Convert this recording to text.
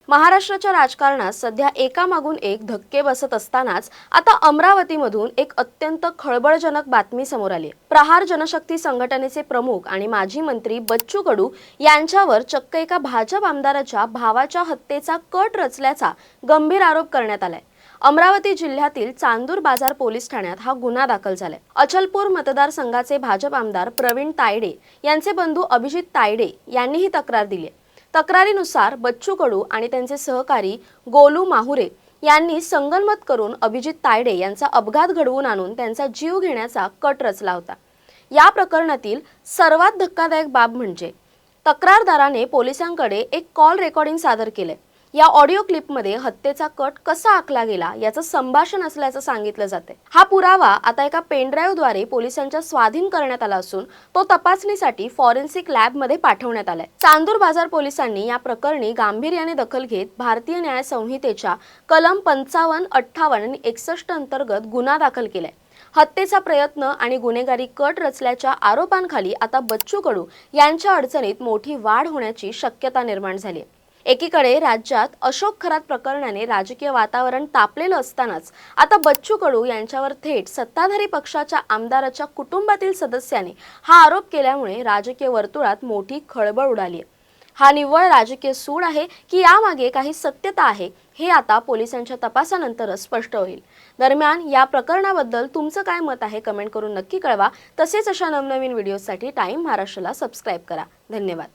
महाराष्ट्राच्या राजकारणात सध्या एकामागून एक धक्के बसत असतानाच आता अमरावतीमधून एक अत्यंत खळबळजनक बातमी समोर आली आहे। प्रहार जनशक्ती संघटनेचे प्रमुख आणि माजी मंत्री बच्चू कडू यांच्यावर चक्क एका भाजप आमदाराच्या भावाच्या हत्येचा कट रचल्याचा गंभीर आरोप करण्यात आलाय। अमरावती जिल्ह्यातील चांदूर बाजार पोलीस ठाण्यात हा गुन्हा दाखल झालाय। अचलपूर मतदारसंघाचे भाजप आमदार प्रवीण तायडे यांचे बंधू अभिजित तायडे यांनी ही तक्रार दिली आहे। तक्रारीनुसार बच्चू कडू आणि त्यांचे सहकारी गोलू माहुरे यांनी संगनमत करून अभिजित तायडे यांचा अपघात घडवून आणून त्यांचा जीव घेण्याचा कट रचला होता। या प्रकरणातील सर्वात धक्कादायक बाब म्हणजे तक्रारदाराने पोलिसांकडे एक कॉल रेकॉर्डिंग सादर केले। या ऑडिओ क्लिपमध्ये हत्येचा कट कसा आखला गेला याचं संभाषण असल्याचं सांगितलं जाते। हा पुरावा आता एका पेनड्राईव्हद्वारे पोलिसांच्या स्वाधीन करण्यात आला असून तो तपासणीसाठी फॉरेन्सिक लॅबमध्ये पाठवण्यात आलाय। चांदूर बाजार पोलिसांनी या प्रकरणी गांभीर्याने दखल घेत भारतीय न्याय संहितेच्या कलम 55, 58 आणि 61 अंतर्गत गुन्हा दाखल केलाय। हत्येचा प्रयत्न आणि गुन्हेगारी कट रचल्याच्या आरोपांखाली आता बच्चू कडू यांच्या अडचणीत मोठी वाढ होण्याची शक्यता निर्माण झाली आहे। एकीकडे राज्यात अशोक खरात प्रकरणाने राजकीय वातावरण तापलेलं असतानाच आता बच्चू कडू यांच्यावर थेट सत्ताधारी पक्षाच्या आमदाराच्या कुटुंबातील सदस्याने हा आरोप केल्यामुळे राजकीय वर्तुळात मोठी खळबळ उडाली आहे। हा निव्वळ राजकीय सूड आहे की यामागे काही सत्यता आहे हे आता पोलिसांच्या तपासानंतरच स्पष्ट होईल। दरम्यान या प्रकरणाबद्दल तुमचं काय मत आहे कमेंट करून नक्की कळवा। तसेच अशा नवनवीन व्हिडिओसाठी टाइम महाराष्ट्राला सबस्क्राइब करा। धन्यवाद।